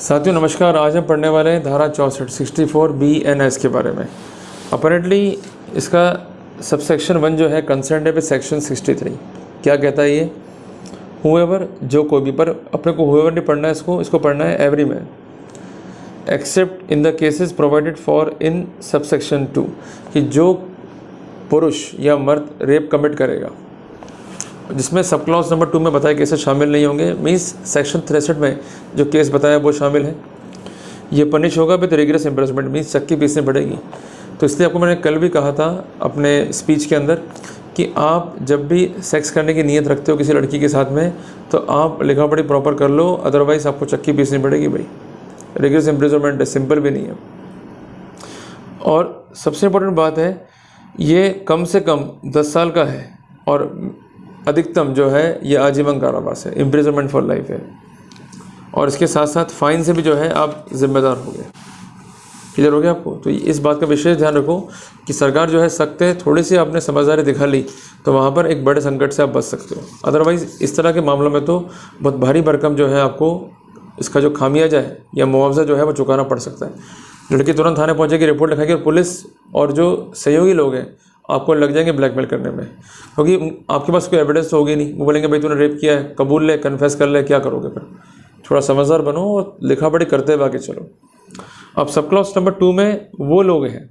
साथियों नमस्कार। आज हम पढ़ने वाले हैं धारा 64 BNS के बारे में। अपेरेंटली इसका सबसेक्शन 1 जो है कंसर्न है विद सेक्शन 63। क्या कहता है ये? हुएवर, जो कोई भी, पर अपने को हुएवर नहीं पढ़ना है, इसको पढ़ना है every man accept in the cases provided for in subsection 2, कि जो पुरुष या मर्द रेप कमिट करेगा, जिसमें सब क्लॉज नंबर 2 में बताए केसेस शामिल नहीं होंगे, मीन्स सेक्शन 63 में जो केस बताया वो शामिल है। ये पनिश होगा विद रिग्रेस इम्प्रेसमेंट, मीन्स चक्की पीसनी पड़ेगी। तो इसलिए आपको मैंने कल भी कहा था अपने स्पीच के अंदर कि आप जब भी सेक्स करने की नीयत रखते हो किसी लड़की के साथ में, तो आप लिखा पढ़ी प्रॉपर कर लो, अदरवाइज़ आपको चक्की पीसनी पड़ेगी भाई। रिग्रेस इम्प्रेसमेंट है, सिंपल भी नहीं है। और सबसे इम्पोर्टेंट बात है, ये कम से कम 10 साल का है और अधिकतम जो है ये आजीवन कारावास है, इम्प्रिजनमेंट फॉर लाइफ है। और इसके साथ साथ फाइन से भी जो है आप जिम्मेदार हो गए। क्लियर हो गया आपको? तो इस बात का विशेष ध्यान रखो कि सरकार जो है सख्त है, थोड़ी सी आपने समझदारी दिखा ली तो वहाँ पर एक बड़े संकट से आप बच सकते हो। अदरवाइज़ इस तरह के मामलों में तो बहुत भारी भरकम जो है आपको इसका जो खामियाजा है या मुआवजा जो है वो चुकाना पड़ सकता है। लड़की तुरंत थाने पहुँचेगी, रिपोर्ट लिखाएगी और पुलिस और जो सहयोगी लोग हैं आपको लग जाएंगे ब्लैकमेल करने में, क्योंकि आपके पास कोई एविडेंस तो होगी नहीं। वो बोलेंगे भाई तूने रेप किया है, कबूल ले, कन्फेस कर ले, क्या करोगे फिर? थोड़ा समझदार बनो और लिखा पढ़ी करते हुए आगे चलो। अब सब क्लॉज नंबर 2 में वो लोग हैं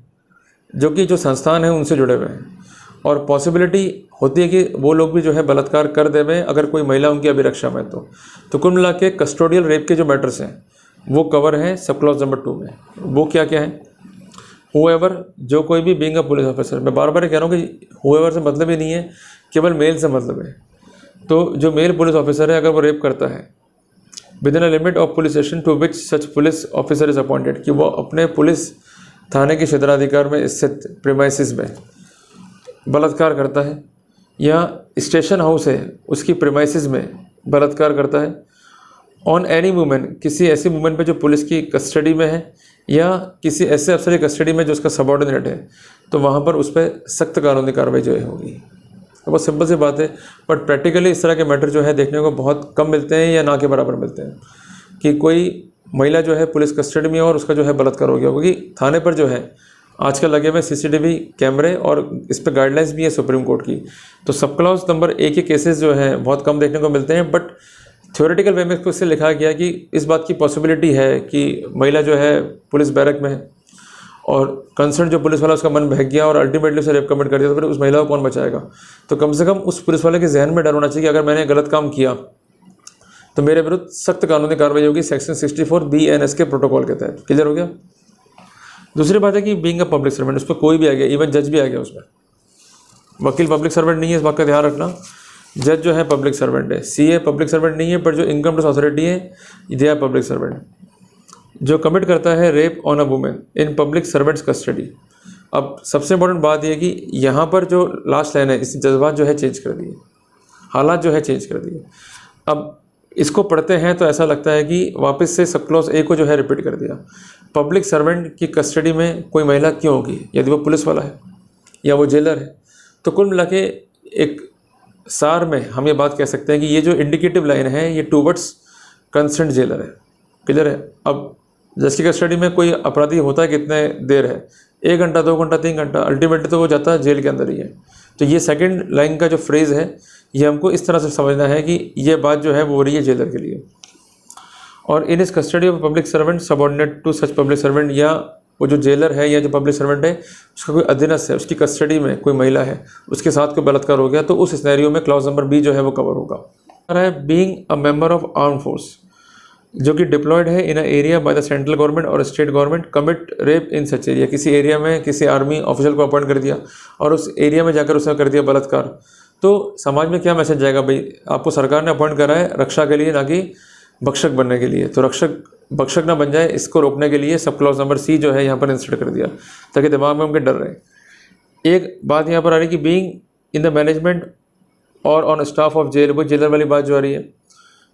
जो संस्थान हैं उनसे जुड़े हुए हैं, और पॉसिबिलिटी होती है कि वो लोग भी जो है बलात्कार कर देवें अगर कोई महिला उनकी अभिरक्षा में। तो कुल मिला के कस्टोडियल रेप के जो मैटर्स हैं वो कवर हैं सब क्लॉज नंबर 2 में। वो क्या क्या है? हुएवर, जो कोई भी बीइंग अ पुलिस ऑफिसर, मैं बार बार कह रहा हूँ कि हुएवर से मतलब ही नहीं है केवल मेल से मतलब है। तो जो मेल पुलिस ऑफिसर है अगर वो रेप करता है within a limit of police station to which such police officer is appointed, कि वो अपने पुलिस थाने के क्षेत्राधिकार में स्थित प्रीमाइसिस में बलात्कार करता है, या स्टेशन हाउस है उसकी प्रीमाइसिस में बलात्कार करता है, ऑन एनी वुमेन, किसी ऐसी वुमेन पे जो पुलिस की कस्टडी में है या किसी ऐसे अफसर की कस्टडी में जो उसका सबऑर्डिनेट है, तो वहाँ पर उस पर सख्त कानूनी कार्रवाई जो है होगी। तो बहुत सिंपल सी बात है, बट प्रैक्टिकली इस तरह के मैटर जो है देखने को बहुत कम मिलते हैं या ना के बराबर मिलते हैं, कि कोई महिला जो है पुलिस कस्टडी में और उसका जो है बलात्कार हो गया। क्योंकि थाने पर जो है आजकल लगे हुए CCTV कैमरे और इस पर गाइडलाइंस भी है सुप्रीम कोर्ट की। तो सब क्लॉज नंबर 1 के केसेस जो हैं बहुत कम देखने को मिलते हैं, बट थ्योरेटिकल वे में इससे लिखा गया कि इस बात की पॉसिबिलिटी है कि महिला जो है पुलिस बैरक में है और कंसर्न जो पुलिस वाला उसका मन बहक गया और अल्टीमेटली उसे रेप कमिट कर दिया, तो फिर उस महिला को कौन बचाएगा? तो कम से कम उस पुलिस वाले के जहन में डर होना चाहिए कि अगर मैंने गलत काम किया तो मेरे विरुद्ध सख्त कानूनी कार्रवाई होगी सेक्शन 64 BNS के प्रोटोकॉल के तहत। क्लियर हो गया? दूसरी बात है कि बीइंग अ पब्लिक सर्वेंट, उस पर कोई भी आ गया, इवन जज भी आ गया उसमें। वकील पब्लिक सर्वेंट नहीं है, इस बात का ध्यान रखना। जज जो है पब्लिक सर्वेंट है, CA पब्लिक सर्वेंट नहीं है, पर जो इनकम टैक्स अथॉरिटी है दे आर पब्लिक सर्वेंट। जो कमिट करता है rape on a women in public servants custody. अब सबसे इंपॉर्टेंट बात यह कि यहाँ पर जो लास्ट लाइन है इसने जज्बात जो है चेंज कर दिए, हालात जो है चेंज कर दिए। अब इसको पढ़ते हैं तो ऐसा लगता है कि वापस से सब क्लॉज A को जो है रिपीट कर दिया। पब्लिक सर्वेंट की कस्टडी में कोई महिला क्यों होगी? यदि वो पुलिस वाला है या वो जेलर है। तो कुल मिला के एक सार में हम ये बात कह सकते हैं कि ये जो इंडिकेटिव लाइन है ये टूवर्ड्स कंसर्न जेलर है। क्लियर है? अब जज की कस्टडी में कोई अपराधी होता है कितने देर है? 1 घंटा, 2 घंटा, 3 घंटा, अल्टीमेटली तो वो जाता है जेल के अंदर ही है। तो ये सेकंड लाइन का जो फ्रेज़ है ये हमको इस तरह से समझना है कि ये बात जो है वो हो रही है जेलर के लिए। और इन इस custody of public servant subordinate to such public servant, या वो जो जेलर है या जो पब्लिक सर्वेंट है उसका कोई अधीनस्थ है, उसकी कस्टडी में कोई महिला है, उसके साथ कोई बलात्कार हो गया, तो उस सिनेरियो में क्लॉज नंबर B जो है वो कवर होगा। Being a member of arm force, जो कि डिप्लॉयड है in a area by the central government और state government commit rape in such area, किसी एरिया में किसी आर्मी ऑफिशियल को अपॉइंट कर दिया और उस एरिया में जाकर उसने कर दिया बलात्कार, तो समाज में क्या मैसेज जाएगा? भाई आपको सरकार ने अपॉइंट करा है रक्षा के लिए, ना कि भक्षक बनने के लिए। तो भक्षक ना बन जाए, इसको रोकने के लिए सब क्लॉज नंबर C जो है यहाँ पर इंसर्ट कर दिया ताकि दिमाग में उनके डर रहे। एक बात यहाँ पर आ रही कि बीइंग इन द मैनेजमेंट और ऑन स्टाफ ऑफ जेल, वो जेलर वाली बात जो आ रही है।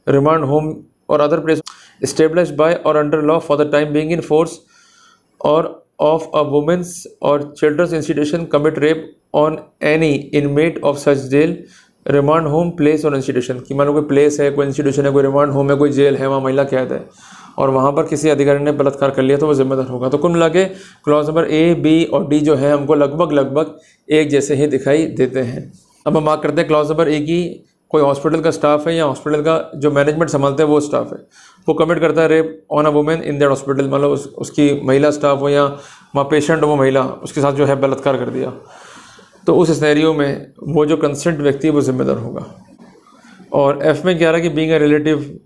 रिमांड होम और other place established by or under law for the time being in force or of a women's or children's institution commit rape on any inmate of such jail, remand home, place और institution, कि मान लो कोई place है, कोई institution है, कोई remand home है, कोई जेल है, वहाँ महिला कैद है और वहाँ पर किसी अधिकारी ने बलात्कार कर लिया तो वो जिम्मेदार होगा। तो कुल मिला के क्लॉज नंबर ए, बी और डी जो है हमको लगभग एक जैसे ही दिखाई देते हैं। अब हम बात करते हैं क्लॉज नंबर ए की। कोई हॉस्पिटल का स्टाफ है या हॉस्पिटल का जो मैनेजमेंट संभालते हैं वो स्टाफ है, वो कमिट करता है rape on a women in that hospital, मतलब उसकी महिला स्टाफ हो या वहाँ पेशेंट हो, वो महिला उसके साथ जो है बलात्कार कर दिया, तो उस सिनेरियो में वो जो कंसेंट व्यक्ति है वो जिम्मेदार होगा। और एफ में क्या रहा कि बीइंग अ रिलेटिव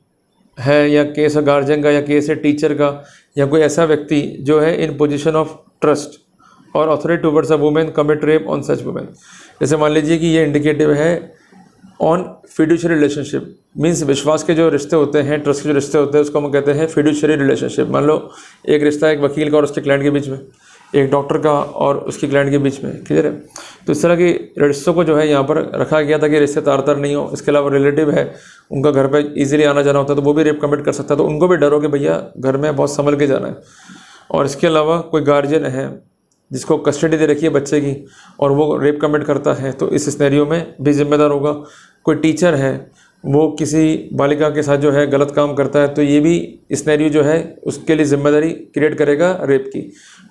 है या केस है गार्जियन का या केस है टीचर का या कोई ऐसा व्यक्ति जो है इन पोजीशन ऑफ ट्रस्ट और authority towards a women commit rape on such women. जैसे मान लीजिए कि ये इंडिकेटिव है ऑन फिड्यूशियरी रिलेशनशिप, मीन्स विश्वास के जो रिश्ते होते हैं, ट्रस्ट के जो रिश्ते होते हैं, उसको हम कहते हैं फिड्यूशियरी रिलेशनशिप। मान लो एक रिश्ता एक वकील का और उसके क्लाइंट के बीच में, एक डॉक्टर का और उसकी क्लाइंट के बीच में, क्लियर है। तो इस तरह के रिश्तों को जो है यहाँ पर रखा गया था कि रिश्ते तार तार नहीं हो। इसके अलावा रिलेटिव है, उनका घर पे इजीली आना जाना होता है तो वो भी रेप कमिट कर सकता है, तो उनको भी डर हो कि भैया घर में बहुत संभल के जाना है। और इसके अलावा कोई गार्जियन है जिसको कस्टडी दे रखी है बच्चे की और वो रेप कमिट करता है तो इस सिनेरियो में भी जिम्मेदार होगा। कोई टीचर है वो किसी बालिका के साथ जो है गलत काम करता है तो ये भी सिनेरियो जो है उसके लिए जिम्मेदारी क्रिएट करेगा रेप की।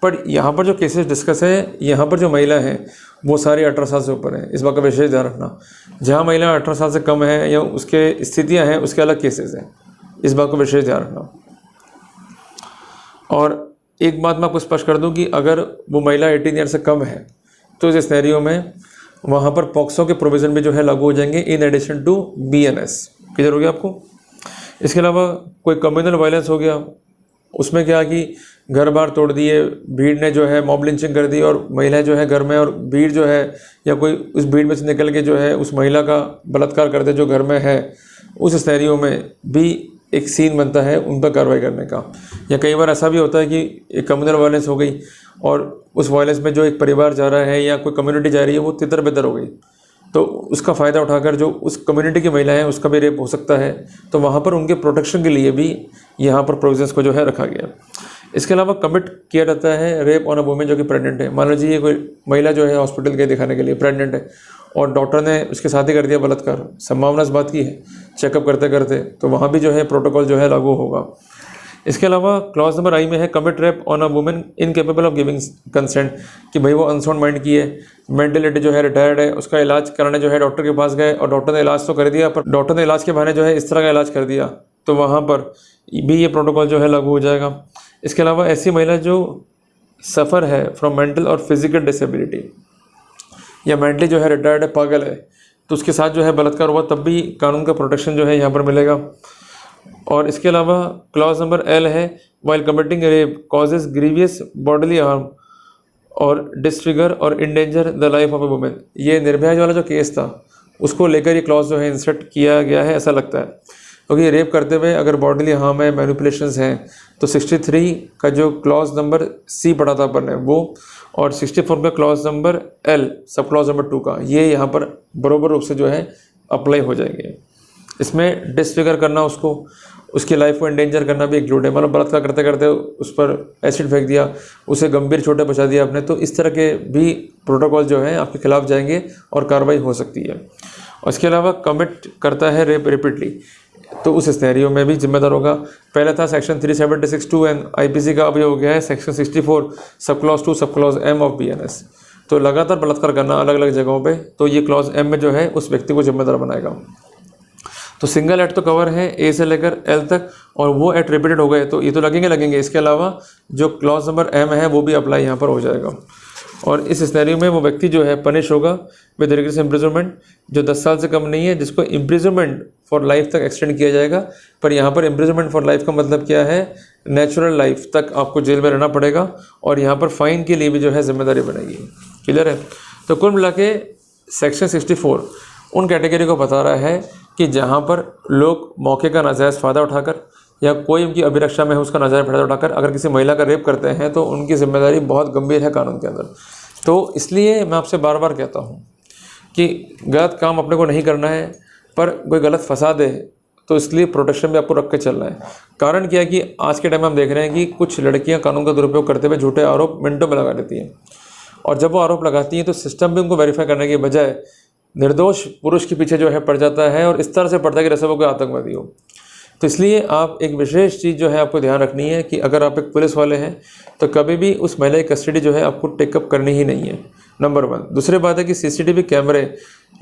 पर यहाँ पर जो केसेस डिस्कस है, यहाँ पर जो महिला है वो सारी 18 साल से ऊपर है, इस बात का विशेष ध्यान रखना। जहाँ महिला 18 साल से कम है या उसके स्थितियाँ हैं उसके अलग केसेस हैं, इस बात का विशेष ध्यान रखना। और एक बात मैं आपको स्पष्ट कर दूं कि अगर वो महिला 18 ईयर से कम है तो इस सिनेरियो में वहाँ पर पॉक्सो के प्रोविज़न भी जो है लागू हो जाएंगे in addition to BNS। Clear हो गया आपको। इसके अलावा कोई कम्युनल वायलेंस हो गया, उसमें क्या कि घर बार तोड़ दिए, भीड़ ने जो है मॉब लिंचिंग कर दी और महिलाएं जो है घर में, और भीड़ जो है या कोई उस भीड़ में से निकल के जो है उस महिला का बलात्कार कर दे जो घर में है, उस सिनेरियो में भी एक सीन बनता है उन पर कार्रवाई करने का। या कई बार ऐसा भी होता है कि एक कम्युनल वायलेंस हो गई और उस वायलेंस में जो एक परिवार जा रहा है या कोई कम्युनिटी जा रही है वो तितर बितर हो गई, तो उसका फ़ायदा उठाकर जो उस कम्युनिटी की महिला है उसका भी रेप हो सकता है, तो वहाँ पर उनके प्रोटेक्शन के लिए भी यहाँ पर प्रोविजंस को जो है रखा गया। इसके अलावा कमिट किया जाता है रेप ऑन अ वुमेन जो कि प्रेग्नेंट है। मान लीजिए कोई महिला जो है हॉस्पिटल गई दिखाने के लिए, प्रेग्नेंट है और डॉक्टर ने उसके साथ ही कर दिया बलात्कार, संभावना इस बात की है चेकअप करते करते, तो वहाँ भी जो है प्रोटोकॉल जो है लागू होगा। इसके अलावा क्लॉज नंबर आई में है commit rape on a women incapable of giving consent, कि भाई वो अनसाउंड माइंड की है, मेंटलिटी जो है रिटायर्ड है, उसका इलाज कराने जो है डॉक्टर के पास गए और डॉक्टर ने इलाज तो कर दिया पर डॉक्टर ने इलाज के बहाने जो है इस तरह का इलाज कर दिया, तो वहाँ पर भी ये प्रोटोकॉल जो है लागू हो जाएगा। इसके अलावा ऐसी महिला जो सफ़र है फ्रॉम मेंटल और फिजिकल डिसेबिलिटी या मेंटली जो है रिटायर्ड है, पागल है, तो उसके साथ जो है बलात्कार हुआ तब भी कानून का प्रोटेक्शन जो है यहाँ पर मिलेगा। और इसके अलावा क्लॉज नंबर एल है while committing rape causes grievous bodily harm और डिसफिगर और endanger the life of a women. ये निर्भया वाला जो केस था उसको लेकर ये क्लॉज जो है इंसर्ट किया गया है ऐसा लगता है, क्योंकि रेप करते हुए अगर बॉडीली हार्म है, मैनिपुलेशंस हैं, तो 63 का जो क्लॉज नंबर सी पढ़ा था अपन ने वो, और 64 का clause number L sub clause number 2 का, ये यहाँ पर बराबर रूप से जो है अप्लाई हो जाएंगे। इसमें डिसफिगर करना, उसकी लाइफ को एंडेंजर करना भी इंक्लूड है, मतलब बलात्कार करते करते उस पर एसिड फेंक दिया, उसे गंभीर चोटें पहुंचा दिया आपने, तो इस तरह के भी प्रोटोकॉल जो है आपके खिलाफ जाएंगे और कार्रवाई हो सकती है। और इसके अलावा कमिट करता है रेप रिपीटली, तो उस सिनेरियो में भी जिम्मेदार होगा। पहले था सेक्शन 376(2) एंड IPC का, अभी हो गया है section 64 sub clause 2 sub clause M of BNS। तो लगातार बलात्कार करना अलग अलग जगहों पे, तो ये क्लॉज M में जो है उस व्यक्ति को जिम्मेदार बनाएगा। तो सिंगल एक्ट तो कवर है A से लेकर L तक, और वो एक्ट रिपीटेड हो गए तो ये तो लगेंगे। इसके अलावा जो क्लॉज नंबर M है वो भी अप्लाई यहाँ पर हो जाएगा। और इस सिनेरियो में वो व्यक्ति जो है पनिश होगा विद रिगरेस इम्प्रिजनमेंट, जो 10 साल से कम नहीं है, जिसको इम्प्रिजनमेंट फॉर लाइफ तक एक्सटेंड किया जाएगा। पर यहाँ पर इम्प्रिजनमेंट फॉर लाइफ का मतलब क्या है, नेचुरल लाइफ तक आपको जेल में रहना पड़ेगा, और यहाँ पर फाइन के लिए भी जो है जिम्मेदारी बनेगी। क्लियर है। तो कुल मिला के सेक्शन 64 उन कैटेगरी को बता रहा है कि जहाँ पर लोग मौके का नाजायज़ फ़ायदा उठाकर या कोई उनकी अभिरक्षा में है उसका नाजायज़ फ़ायदा उठाकर अगर किसी महिला का रेप करते हैं तो उनकी जिम्मेदारी बहुत गंभीर है कानून के अंदर। तो इसलिए मैं आपसे बार बार कहता हूँ कि गलत काम अपने को नहीं करना है, पर कोई गलत फंसा दे तो इसलिए प्रोटेक्शन भी आपको रख के चलना है। कारण क्या है कि आज के टाइम में हम देख रहे हैं कि कुछ लड़कियाँ कानून का दुरुपयोग करते हुए झूठे आरोप मिनटों में लगा देती हैं, और जब वो आरोप लगाती हैं तो सिस्टम भी उनको वेरीफाई करने के बजाय निर्दोष पुरुष के पीछे जो है पड़ जाता है, और इस तरह से पड़ता है कि जैसे वो कोई आतंकवादी हो। तो इसलिए आप एक विशेष चीज़ जो है आपको ध्यान रखनी है कि अगर आप एक पुलिस वाले हैं तो कभी भी उस महिला की कस्टडी जो है आपको टेकअप करनी ही नहीं है, नंबर 1। दूसरी बात है कि CCTV कैमरे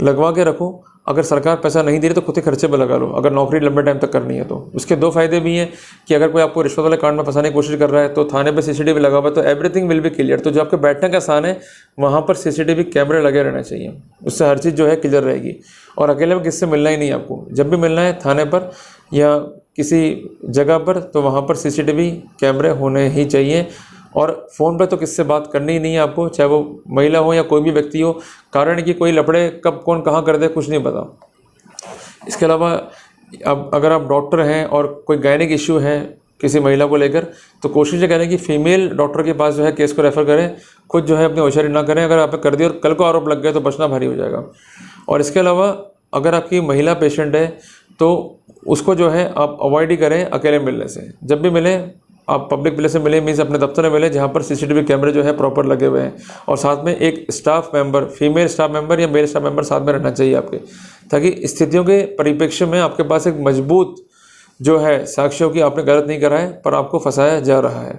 लगवा के रखो। अगर सरकार पैसा नहीं दे रही तो खुद के खर्चे पर लगा लो, अगर नौकरी लंबे टाइम तक करनी है तो। उसके 2 फायदे भी हैं कि अगर कोई आपको रिश्वत वाले कांड में फंसाने की कोशिश कर रहा है तो थाने पे CCTV लगा हुआ है तो एवरीथिंग विल बी क्लियर। तो जो आपके बैठने का स्थान है वहाँ पर CCTV कैमरे लगे रहने चाहिए, उससे हर चीज़ जो है क्लियर रहेगी। और अकेले में किससे मिलना ही नहीं आपको, जब भी मिलना है थाने पर या किसी जगह पर तो वहाँ पर CCTV कैमरे होने ही चाहिए। और फ़ोन पर तो किससे बात करनी ही नहीं है आपको, चाहे वो महिला हो या कोई भी व्यक्ति हो। कारण कि कोई लफड़े कब कौन कहाँ कर दे कुछ नहीं पता। इसके अलावा अब अगर आप डॉक्टर हैं और कोई गायनिक इश्यू है किसी महिला को लेकर तो कोशिश ये करें कि फीमेल डॉक्टर के पास जो है केस को रेफ़र करें, खुद जो है अपनी होशियारी ना करें। अगर आप कर दिया और कल को आरोप लग गए तो बचना भारी हो जाएगा। और इसके अलावा अगर आपकी महिला पेशेंट है तो उसको जो है आप अवॉइड ही करें अकेले मिलने से। जब भी मिले आप पब्लिक प्लेस से मिले, मीन्स अपने दफ्तर में मिले जहाँ पर CCTV कैमरे जो है प्रॉपर लगे हुए हैं। और साथ में एक staff member, female staff member या मेल स्टाफ मेंबर साथ में रहना चाहिए आपके, ताकि स्थितियों के परिप्रेक्ष्य में आपके पास एक मजबूत जो है साक्ष्यों की आपने गलत नहीं करा है पर आपको फंसाया जा रहा है।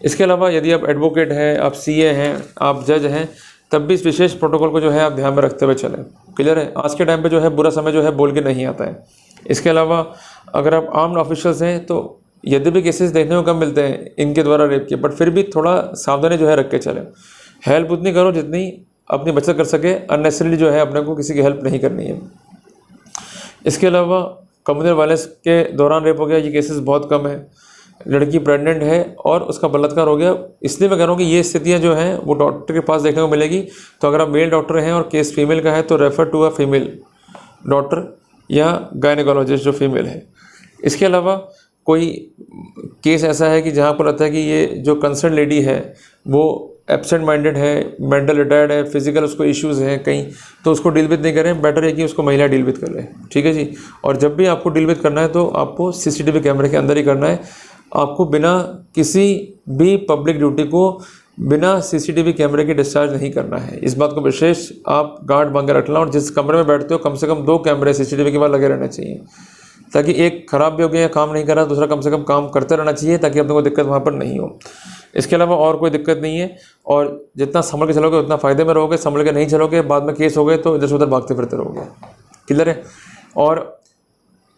इसके अलावा यदि आप एडवोकेट हैं, आप CA हैं, आप जज हैं, तब भी इस विशेष प्रोटोकॉल को जो है आप ध्यान में रखते हुए चलें। क्लियर है? आज के टाइम पे जो है बुरा समय जो है बोल के नहीं आता है। इसके अलावा अगर आप आर्म्ड ऑफिसर्स हैं तो यदि भी केसेस देखने को कम मिलते हैं इनके द्वारा रेप के, बट फिर भी थोड़ा सावधानी जो है रख के चलें। हेल्प उतनी करो जितनी अपनी बचत कर सके, अननेसेसरीली जो है अपने को किसी की हेल्प नहीं करनी है। इसके अलावा कम्युनल वायलेंस के दौरान रेप हो गया, ये केसेस बहुत कम है। लड़की प्रेग्नेंट है और उसका बलात्कार हो गया, इसलिए मैं कह रहा हूँ कि ये स्थितियाँ जो हैं वो डॉक्टर के पास देखने को मिलेगी। तो अगर आप मेल डॉक्टर हैं और केस फीमेल का है तो refer to a female doctor या गायनेकोलॉजिस्ट जो फीमेल है। इसके अलावा कोई केस ऐसा है कि जहाँ आपको लगता है कि ये जो कंसर्न लेडी है वो एब्सेंट माइंडेड है, मेंटल रिटायर्ड है, फिजिकल उसको इश्यूज़ हैं कहीं, तो उसको डील विद नहीं करें, बेटर है कि उसको महिला डील विद कर ले। ठीक है जी। और जब भी आपको डील विद करना है तो आपको CCTV कैमरे के अंदर ही करना है। आपको बिना किसी भी पब्लिक ड्यूटी को बिना CCTV कैमरे के डिस्चार्ज नहीं करना है। इस बात को विशेष आप गार्ड बन के रखना। और जिस कमरे में बैठते हो कम से कम 2 कैमरे CCTV के बाद लगे रहने चाहिए, ताकि एक ख़राब भी हो गया, काम नहीं कर रहा, दूसरा कम से कम काम करते रहना चाहिए ताकि अपने को दिक्कत वहाँ पर नहीं हो। इसके अलावा और कोई दिक्कत नहीं है। और जितना संभल के चलोगे उतना फ़ायदे में रहोगे, संभल के नहीं चलोगे बाद में केस हो गए तो इधर से उधर भागते फिरते रहोगे। क्लियर है? और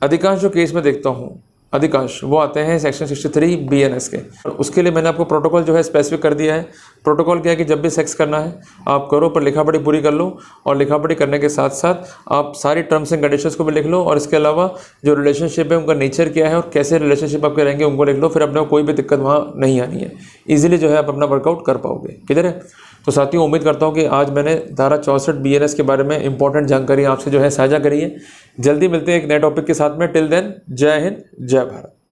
अधिकांश जो केस में देखता हूँ अधिकांश वो आते हैं सेक्शन 63 BNS के। और उसके लिए मैंने आपको प्रोटोकॉल जो है स्पेसिफिक कर दिया है। प्रोटोकॉल क्या है कि जब भी सेक्स करना है आप करो, पर लिखा पढ़ी पूरी कर लो। और लिखा पढ़ी करने के साथ साथ आप सारी टर्म्स एंड कंडीशंस को भी लिख लो। और इसके अलावा जो रिलेशनशिप है उनका नेचर क्या है और कैसे रिलेशनशिप आपके रहेंगे उनको लिख लो। फिर अपने को कोई भी दिक्कत वहाँ नहीं आनी है, ईजिली जो है आप अपना वर्कआउट कर पाओगे। क्लियर है? तो साथियों उम्मीद करता हूँ कि आज मैंने धारा 64 BNS के बारे में इंपॉर्टेंट जानकारी आपसे जो है साझा करी है। जल्दी मिलते हैं एक नए टॉपिक के साथ में। टिल देन जय हिंद, जय भारत।